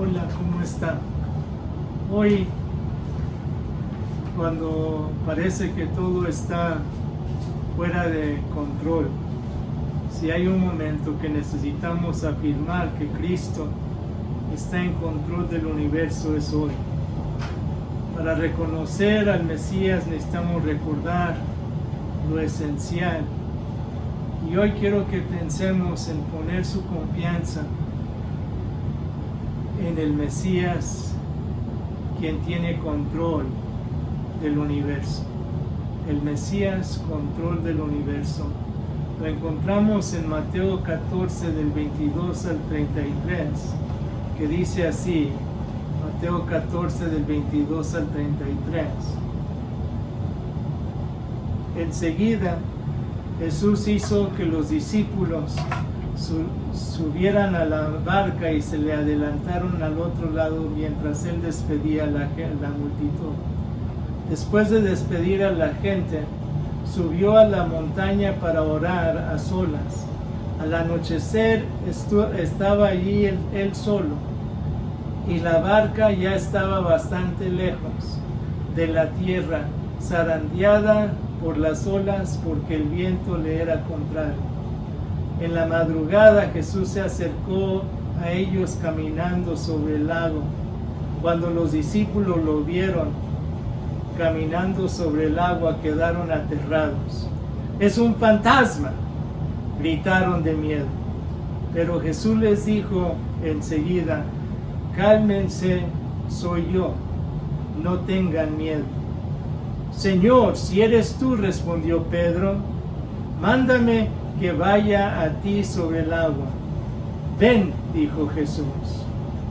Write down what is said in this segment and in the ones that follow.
Hola, ¿cómo está? Hoy, cuando parece que todo está fuera de control, si hay un momento que necesitamos afirmar que Cristo está en control del universo, es hoy. Para reconocer al Mesías necesitamos recordar lo esencial. Y hoy quiero que pensemos en poner su confianza en el Mesías, quien tiene control del universo. El Mesías, control del universo. Lo encontramos en Mateo 14, del 22 al 33, que dice así, Mateo 14, del 22 al 33. Enseguida, Jesús hizo que los discípulos subieran a la barca y se le adelantaron al otro lado mientras él despedía a la multitud. Después de despedir a la gente, subió a la montaña para orar a solas. Al anochecer estaba allí él solo, y la barca ya estaba bastante lejos de la tierra, zarandeada por las olas porque el viento le era contrario. En la madrugada Jesús se acercó a ellos caminando sobre el lago. Cuando los discípulos lo vieron caminando sobre el agua, quedaron aterrados. ¡Es un fantasma!, gritaron de miedo. Pero Jesús les dijo enseguida: cálmense, soy yo, no tengan miedo. Señor, si eres tú, respondió Pedro, mándame que vaya a ti sobre el agua. Ven, dijo Jesús.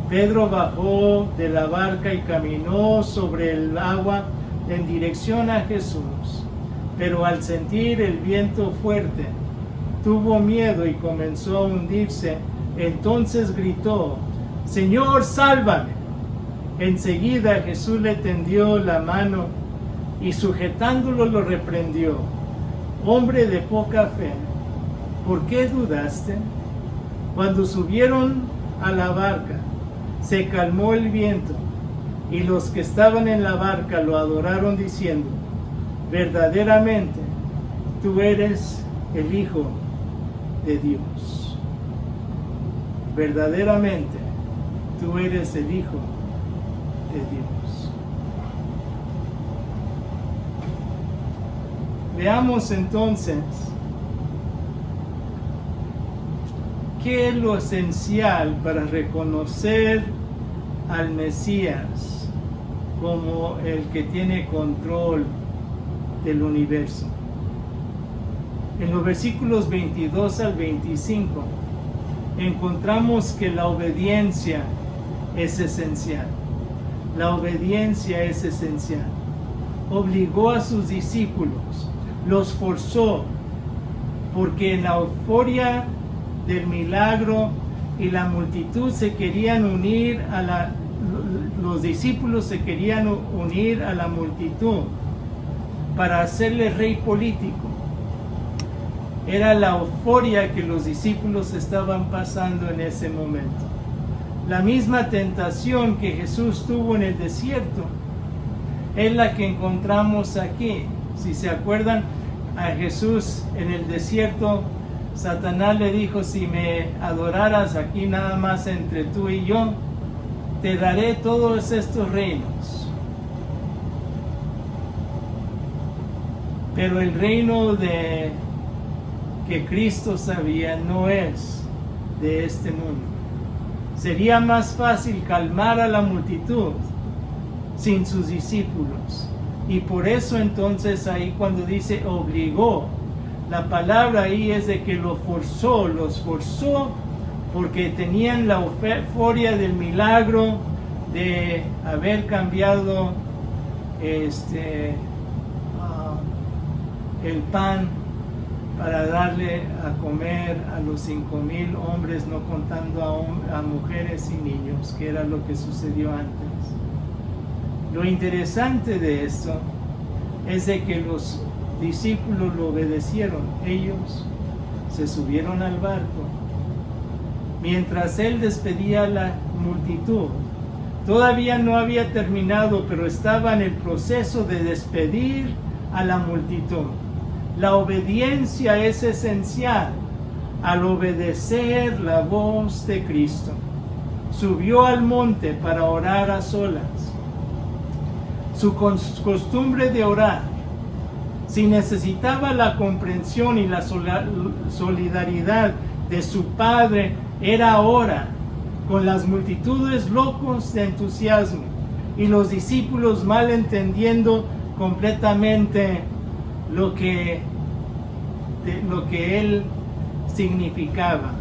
Pedro bajó de la barca y caminó sobre el agua en dirección a Jesús. Pero al sentir el viento fuerte, tuvo miedo y comenzó a hundirse. Entonces gritó: Señor, sálvame. Enseguida Jesús le tendió la mano y sujetándolo lo reprendió: hombre de poca fe, ¿por qué dudaste? Cuando subieron a la barca, se calmó el viento, y los que estaban en la barca lo adoraron diciendo: verdaderamente, tú eres el Hijo de Dios. Verdaderamente, tú eres el Hijo de Dios. Veamos entonces qué es lo esencial para reconocer al Mesías como el que tiene control del universo. En los versículos 22 al 25 encontramos que la obediencia es esencial. La obediencia es esencial. Obligó a sus discípulos, los forzó, porque en la euforia del milagro y la multitud se querían unir los discípulos se querían unir a la multitud para hacerle rey político. Era la euforia que los discípulos estaban pasando en ese momento. La misma tentación que Jesús tuvo en el desierto es la que encontramos aquí. Si se acuerdan, a Jesús en el desierto, Satanás le dijo: si me adoraras aquí nada más entre tú y yo, te daré todos estos reinos. Pero el reino que Cristo sabía no es de este mundo. Sería más fácil calmar a la multitud sin sus discípulos. Y por eso entonces ahí cuando dice obligó, la palabra ahí es de que los forzó porque tenían la euforia del milagro de haber cambiado el pan para darle a comer a los 5,000 hombres, no contando a mujeres y niños, que era lo que sucedió antes. Lo interesante de esto es de que los discípulos lo obedecieron. Ellos se subieron al barco mientras él despedía a la multitud. Todavía no había terminado, pero estaba en el proceso de despedir a la multitud. La obediencia es esencial. Al obedecer la voz de Cristo, subió al monte para orar a solas. Su costumbre de orar, si necesitaba la comprensión y la solidaridad de su Padre, era ahora, con las multitudes locos de entusiasmo y los discípulos mal entendiendo completamente lo que él significaba.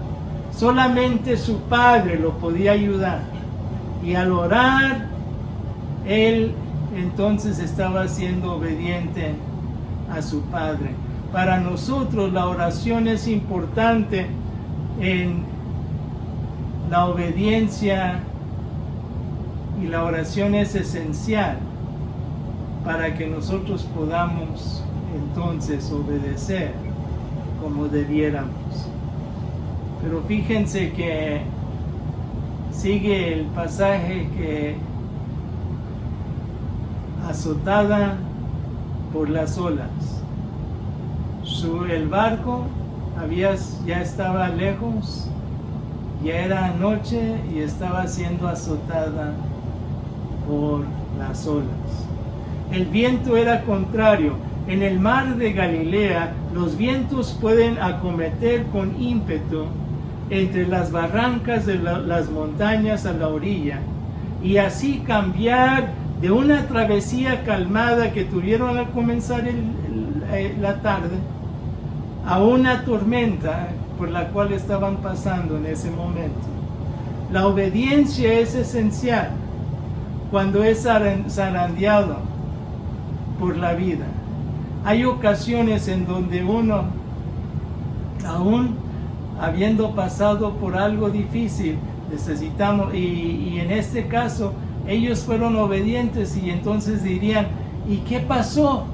Solamente su Padre lo podía ayudar, y al orar él entonces estaba siendo obediente a su Padre. Para nosotros la oración es importante. En la obediencia y la oración es esencial para que nosotros podamos entonces obedecer como debiéramos. Pero fíjense que sigue el pasaje que azotada por las olas. El barco ya estaba lejos, ya era noche y estaba siendo azotada por las olas. El viento era contrario. En el mar de Galilea, los vientos pueden acometer con ímpetu entre las barrancas de las montañas a la orilla, y así cambiar de una travesía calmada que tuvieron al comenzar la tarde a una tormenta por la cual estaban pasando en ese momento. La obediencia es esencial cuando es zarandeado por la vida. Hay ocasiones en donde uno, aún habiendo pasado por algo difícil, necesitamos, y en este caso ellos fueron obedientes, y entonces dirían: ¿y qué pasó?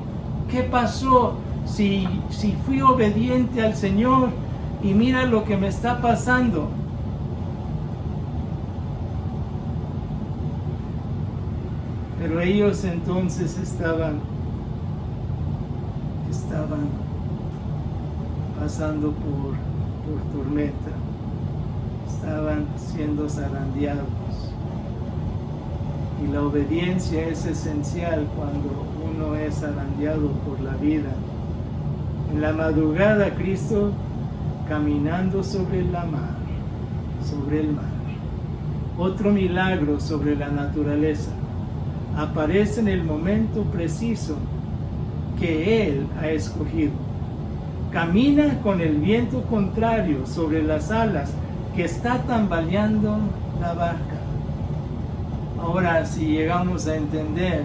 ¿Qué pasó? Si fui obediente al Señor y mira lo que me está pasando. Pero ellos entonces estaban pasando por tormenta, estaban siendo zarandeados. Y la obediencia es esencial cuando uno es zarandeado por la vida. En la madrugada, Cristo caminando sobre el mar. Otro milagro sobre la naturaleza aparece en el momento preciso que Él ha escogido. Camina con el viento contrario sobre las alas que está tambaleando la barca. Ahora, si llegamos a entender,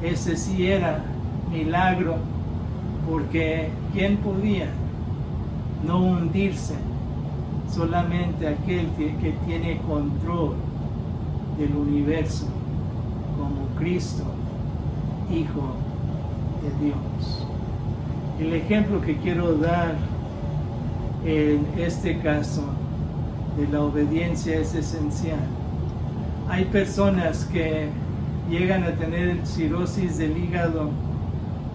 ese sí era milagro, porque ¿quién podía no hundirse? Solamente aquel que tiene control del universo, como Cristo, Hijo de Dios. El ejemplo que quiero dar en este caso de la obediencia es esencial. Hay personas que llegan a tener cirrosis del hígado,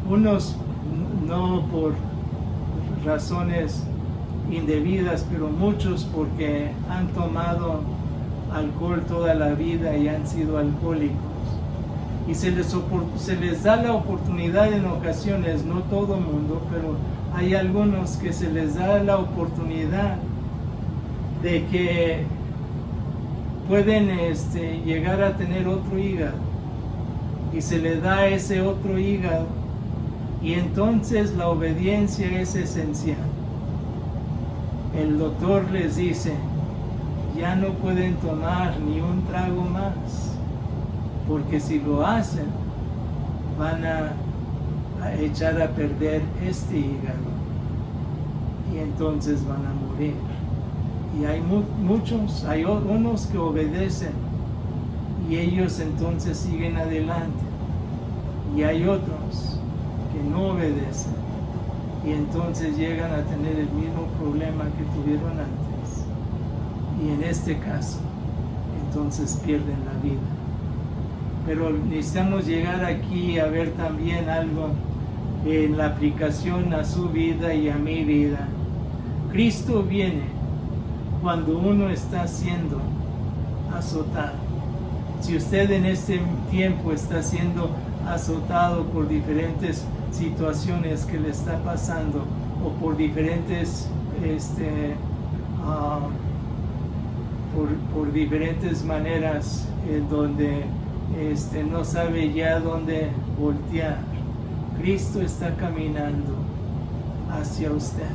unos no por razones indebidas, pero muchos porque han tomado alcohol toda la vida y han sido alcohólicos. Y se les da la oportunidad en ocasiones, no todo el mundo, pero hay algunos que se les da la oportunidad de que pueden llegar a tener otro hígado, y se les da ese otro hígado, y entonces la obediencia es esencial. El doctor les dice: ya no pueden tomar ni un trago más, porque si lo hacen van a echar a perder este hígado y entonces van a morir. Y hay hay unos que obedecen y ellos entonces siguen adelante, y hay otros que no obedecen y entonces llegan a tener el mismo problema que tuvieron antes. y en este caso, entonces pierden la vida. Pero necesitamos llegar aquí a ver también algo en la aplicación a su vida y a mi vida. Cristo viene cuando uno está siendo azotado. Si usted en este tiempo está siendo azotado por diferentes situaciones que le está pasando o por diferentes por diferentes maneras donde no sabe ya dónde voltear, Cristo está caminando hacia usted.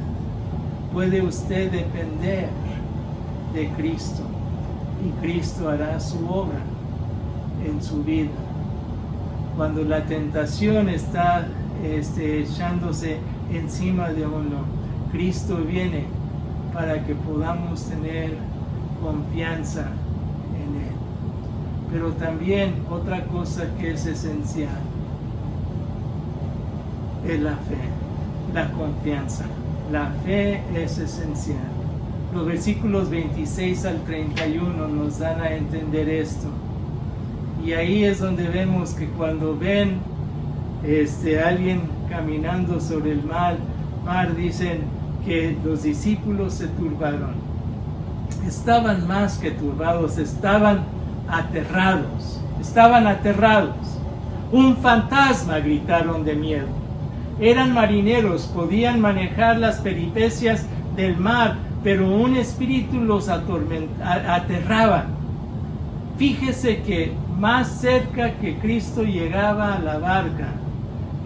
Puede usted depender de Cristo y Cristo hará su obra en su vida. Cuando la tentación está echándose encima de uno, Cristo viene para que podamos tener confianza en Él. Pero también otra cosa que es esencial es la fe, la confianza. La fe es esencial. Los versículos 26 al 31 nos dan a entender esto. Y ahí es donde vemos que cuando ven alguien caminando sobre el mar, dicen que los discípulos se turbaron. Estaban más que turbados, estaban aterrados. Un fantasma, gritaron de miedo. Eran marineros, podían manejar las peripecias del mar, pero un espíritu los aterraba. Fíjese que más cerca que Cristo llegaba a la barca,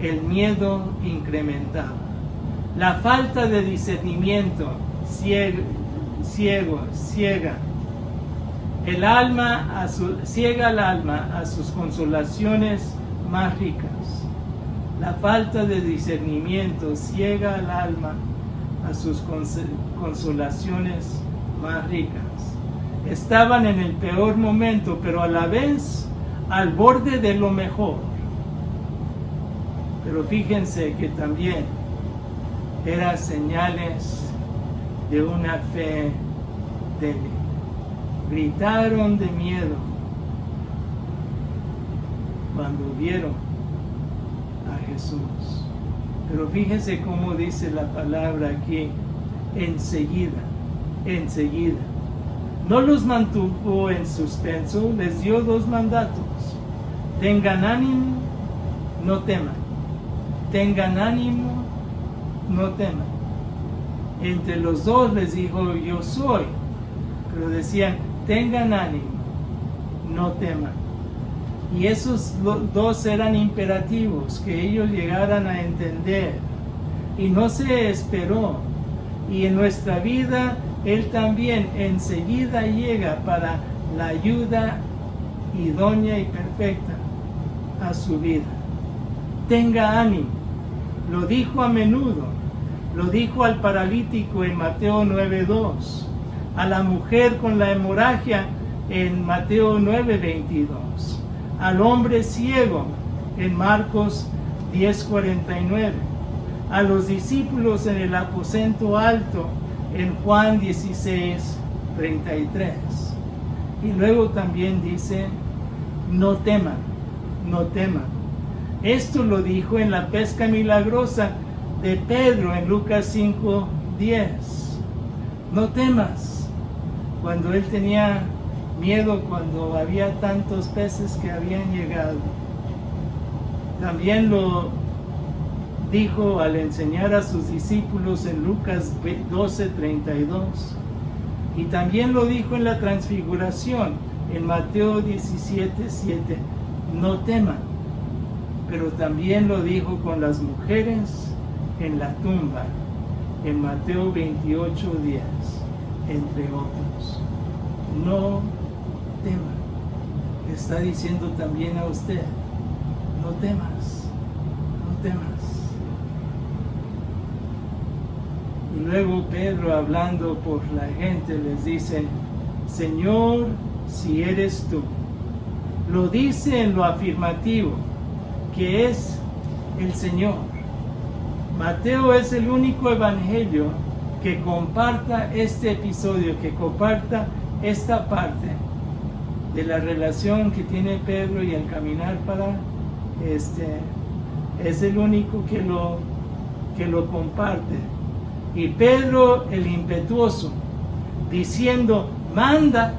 el miedo incrementaba. La falta de discernimiento ciega. Ciega al alma a sus consolaciones más ricas. La falta de discernimiento ciega al alma a sus consolaciones más ricas. Estaban en el peor momento, pero a la vez al borde de lo mejor. Pero fíjense que también eran señales de una fe débil. Gritaron de miedo cuando vieron a Jesús. Pero fíjense cómo dice la palabra aquí, enseguida. No los mantuvo en suspenso, les dio 2 mandatos. Tengan ánimo, no teman. Tengan ánimo, no teman. Entre los 2 les dijo, yo soy. Pero decían, tengan ánimo, no teman. Y esos 2 eran imperativos, que ellos llegaran a entender. Y no se esperó. Y en nuestra vida, Él también enseguida llega para la ayuda idónea y perfecta a su vida. Tenga ánimo. Lo dijo a menudo. Lo dijo al paralítico en Mateo 9:2. A la mujer con la hemorragia en Mateo 9:22. Al hombre ciego en Marcos 10:49. A los discípulos en el aposento alto en Juan 16:33. Y luego también dice, no teman. Esto lo dijo en la pesca milagrosa de Pedro en Lucas 5:10. No temas. Cuando él tenía miedo, cuando había tantos peces que habían llegado. También lo dijo al enseñar a sus discípulos en Lucas 12:32. Y también lo dijo en la transfiguración en Mateo 17:7. No teman. Pero también lo dijo con las mujeres en la tumba en Mateo 28:10, entre otros. No teman. Le está diciendo también a usted, no temas. Y luego Pedro, hablando por la gente, les dice, Señor, si eres tú. Lo dice en lo afirmativo, que es el Señor. Mateo es el único evangelio que comparta este episodio, que comparta esta parte de la relación que tiene Pedro y el caminar para es el único que lo comparte. Y Pedro, el impetuoso, diciendo, manda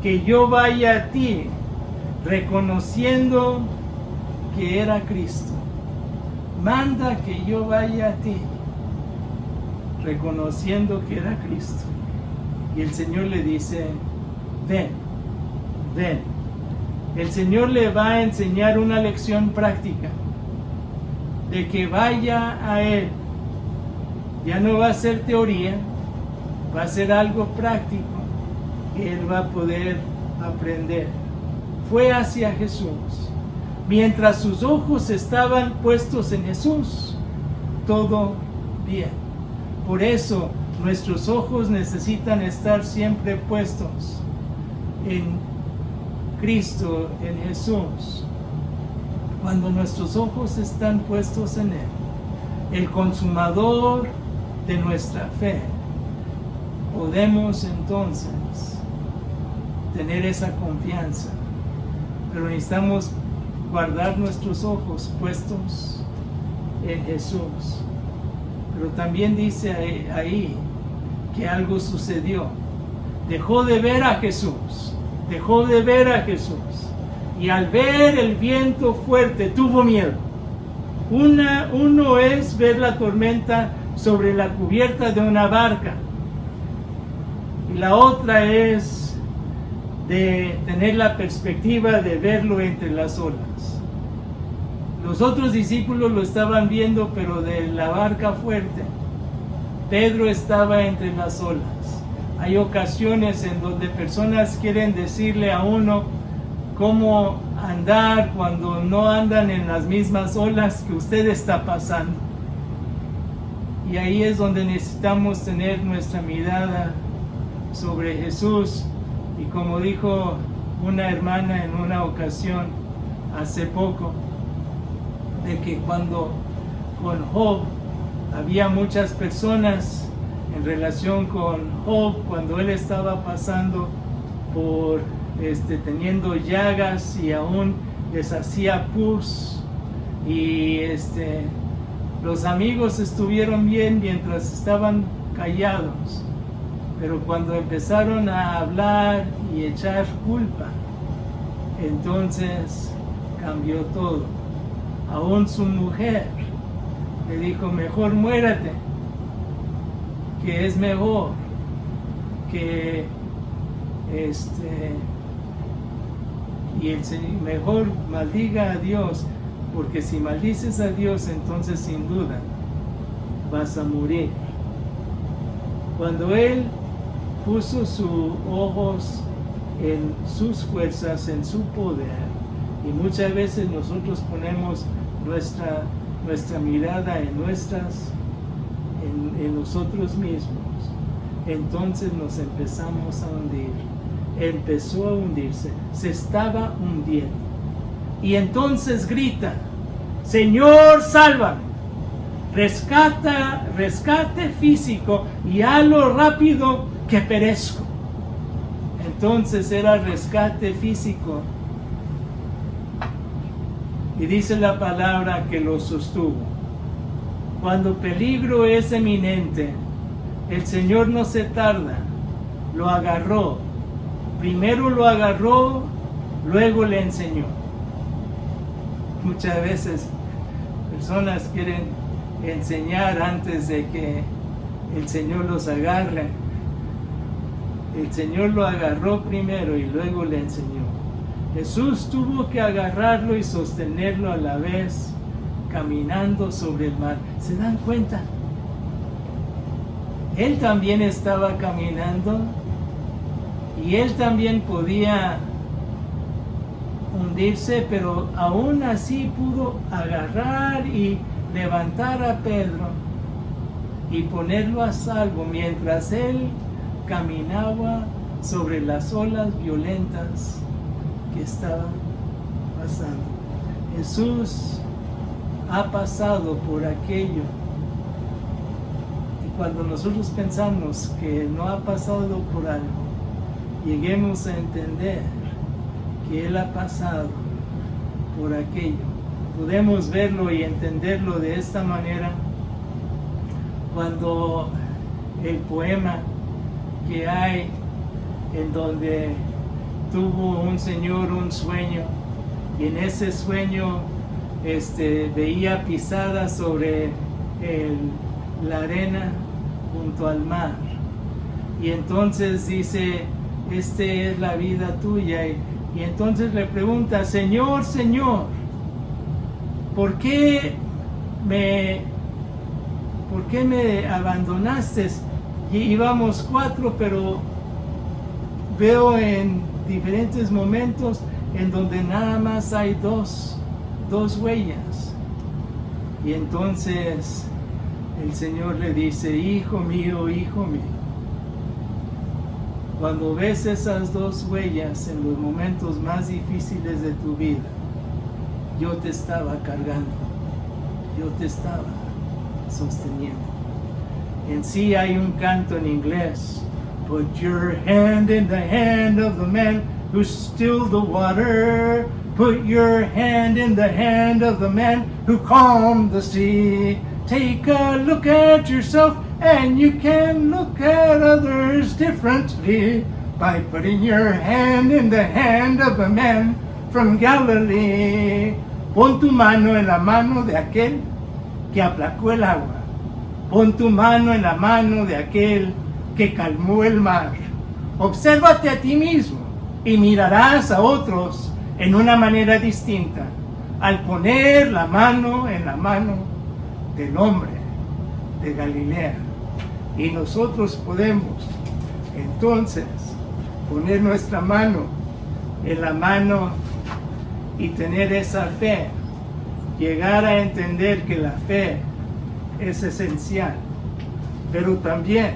que yo vaya a ti, reconociendo que era Cristo. Manda que yo vaya a ti, reconociendo que era Cristo. Y el Señor le dice, ven, ven. El Señor le va a enseñar una lección práctica de que vaya a Él. Ya no va a ser teoría, va a ser algo práctico que Él va a poder aprender. Fue hacia Jesús. Mientras sus ojos estaban puestos en Jesús, todo bien. Por eso nuestros ojos necesitan estar siempre puestos en Cristo, en Jesús. Cuando nuestros ojos están puestos en Él, el consumador de nuestra fe, podemos entonces tener esa confianza. Pero necesitamos guardar nuestros ojos puestos en Jesús. Pero también dice ahí que algo sucedió. Dejó de ver a Jesús. Dejó de ver a Jesús. Y al ver el viento fuerte, tuvo miedo. Uno es ver la tormenta sobre la cubierta de una barca. Y la otra es de tener la perspectiva de verlo entre las olas. Los otros discípulos lo estaban viendo, pero de la barca fuerte. Pedro estaba entre las olas. Hay ocasiones en donde personas quieren decirle a uno cómo andar cuando no andan en las mismas olas que usted está pasando. Y ahí es donde necesitamos tener nuestra mirada sobre Jesús. Y como dijo una hermana en una ocasión hace poco, de que cuando con Job había muchas personas en relación con Job, cuando él estaba pasando por teniendo llagas y aún les hacía pus, y los amigos estuvieron bien mientras estaban callados, pero cuando empezaron a hablar y echar culpa, entonces cambió todo. Aún su mujer le dijo, mejor muérate, que es mejor que y el Señor mejor maldiga a Dios, porque si maldices a Dios, entonces sin duda vas a morir. Cuando él puso sus ojos en sus fuerzas, en su poder, y muchas veces nosotros ponemos nuestra mirada en nosotros mismos, entonces nos empezamos a hundir. Empezó a hundirse, se estaba hundiendo. Y entonces grita, Señor, sálvame, rescate físico, y hazlo rápido que perezco. Entonces era rescate físico. Y dice la palabra que lo sostuvo. Cuando peligro es eminente, el Señor no se tarda, lo agarró. Primero lo agarró, luego le enseñó. Muchas veces personas quieren enseñar antes de que el Señor los agarre. El Señor lo agarró primero y luego le enseñó. Jesús tuvo que agarrarlo y sostenerlo a la vez, caminando sobre el mar. ¿Se dan cuenta? Él también estaba caminando y él también podía hundirse, pero aún así pudo agarrar y levantar a Pedro y ponerlo a salvo mientras él caminaba sobre las olas violentas que estaban pasando. Jesús ha pasado por aquello, y cuando nosotros pensamos que no ha pasado por algo, lleguemos a entender que Él ha pasado por aquello. Podemos verlo y entenderlo de esta manera cuando el poema que hay en donde tuvo un señor un sueño, y en ese sueño veía pisadas sobre la arena junto al mar, y entonces dice: esta es la vida tuya, y entonces le pregunta: Señor, Señor, ¿por qué me abandonaste? Y íbamos 4, pero veo en diferentes momentos en donde nada más hay dos huellas. Y entonces el Señor le dice: hijo mío, cuando ves esas 2 huellas en los momentos más difíciles de tu vida, yo te estaba cargando, yo te estaba sosteniendo. En sí hay un canto en inglés: Put your hand in the hand of the man who stilled the water. Put your hand in the hand of the man who calmed the sea. Take a look at yourself and you can look at others differently by putting your hand in the hand of the man from Galilee. Pon tu mano en la mano de aquel que aplacó el agua. Pon tu mano en la mano de aquel que calmó el mar. Obsérvate a ti mismo y mirarás a otros en una manera distinta al poner la mano en la mano del hombre de Galilea. Y nosotros podemos entonces poner nuestra mano en la mano y tener esa fe, llegar a entender que la fe es esencial. Pero también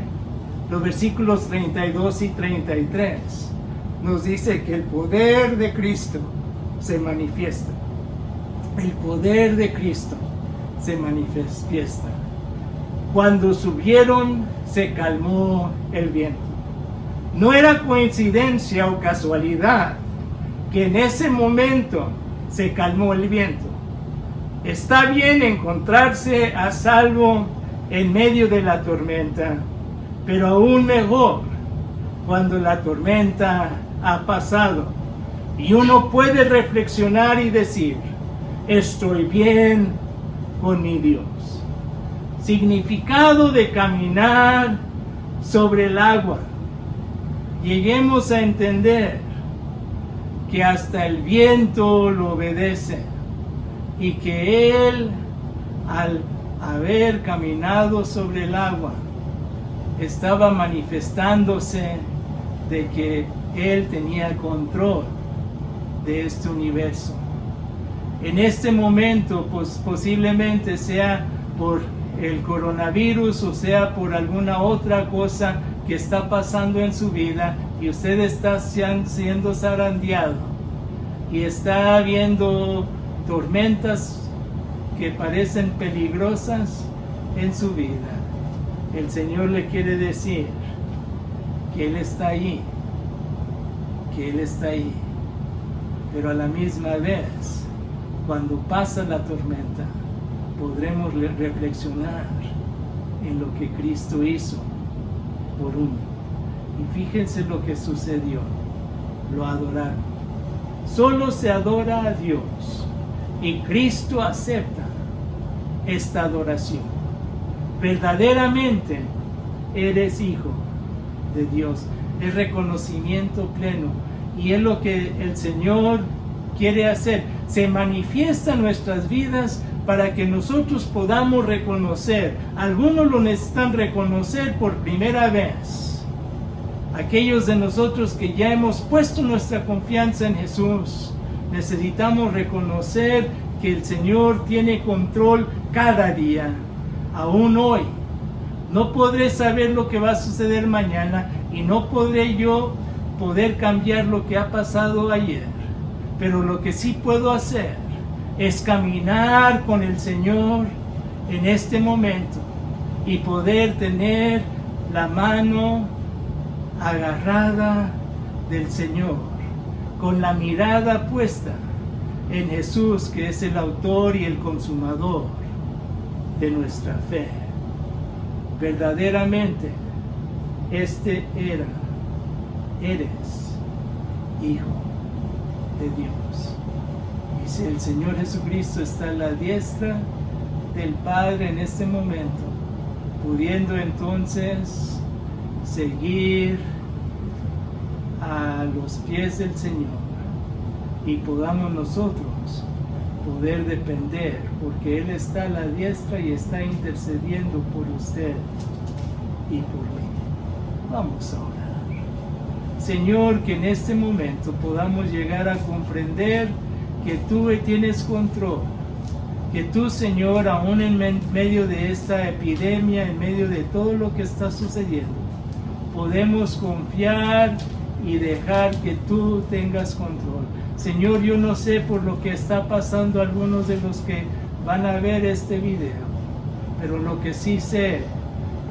los versículos 32 y 33 nos dice que el poder de Cristo se manifiesta. El poder de Cristo se manifiesta. Cuando subieron, se calmó el viento. No era coincidencia o casualidad que en ese momento se calmó el viento. Está bien encontrarse a salvo en medio de la tormenta, pero aún mejor cuando la tormenta ha pasado y uno puede reflexionar y decir: estoy bien con mi Dios. Significado de caminar sobre el agua. Lleguemos a entender que hasta el viento lo obedece y que Él, al haber caminado sobre el agua, estaba manifestándose de que Él tenía control de este universo. En este momento, pues posiblemente sea por el coronavirus o sea por alguna otra cosa que está pasando en su vida y usted está siendo zarandeado y está viendo tormentas que parecen peligrosas en su vida. El Señor le quiere decir que Él está ahí, que Él está ahí, pero a la misma vez, cuando pasa la tormenta, podremos reflexionar en lo que Cristo hizo por uno. Y fíjense lo que sucedió: lo adoraron. Solo se adora a Dios y Cristo acepta esta adoración. Verdaderamente eres hijo de Dios. Es reconocimiento pleno y es lo que el Señor quiere hacer. Se manifiesta en nuestras vidas para que nosotros podamos reconocer. Algunos lo necesitan reconocer por primera vez. Aquellos de nosotros que ya hemos puesto nuestra confianza en Jesús, necesitamos reconocer que el Señor tiene control cada día, aún hoy. No podré saber lo que va a suceder mañana y no podré yo poder cambiar lo que ha pasado ayer. Pero lo que sí puedo hacer es caminar con el Señor en este momento y poder tener la mano agarrada del Señor, con la mirada puesta en Jesús, que es el autor y el consumador de nuestra fe. Verdaderamente, eres Hijo de Dios. Y si el Señor Jesucristo está a la diestra del Padre en este momento, pudiendo entonces seguir a los pies del Señor, y podamos nosotros poder depender, porque Él está a la diestra y está intercediendo por usted y por mí. Vamos a orar. Señor, que en este momento podamos llegar a comprender que tú tienes control, que tú, Señor, aún en medio de esta epidemia, en medio de todo lo que está sucediendo, podemos confiar y dejar que tú tengas control. Señor, yo no sé por lo que está pasando algunos de los que van a ver este video, pero lo que sí sé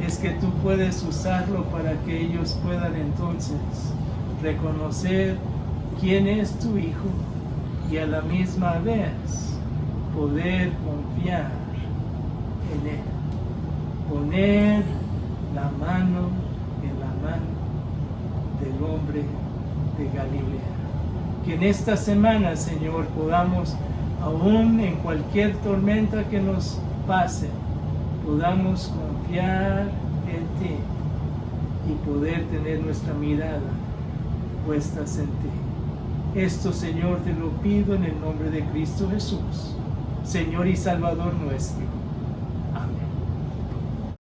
es que tú puedes usarlo para que ellos puedan entonces reconocer quién es tu Hijo y a la misma vez poder confiar en Él, poner la mano en la mano del hombre de Galilea. Que en esta semana, Señor, podamos, aún en cualquier tormenta que nos pase, podamos confiar en ti y poder tener nuestra mirada puestas en ti. Esto, Señor, te lo pido en el nombre de Cristo Jesús, Señor y Salvador nuestro.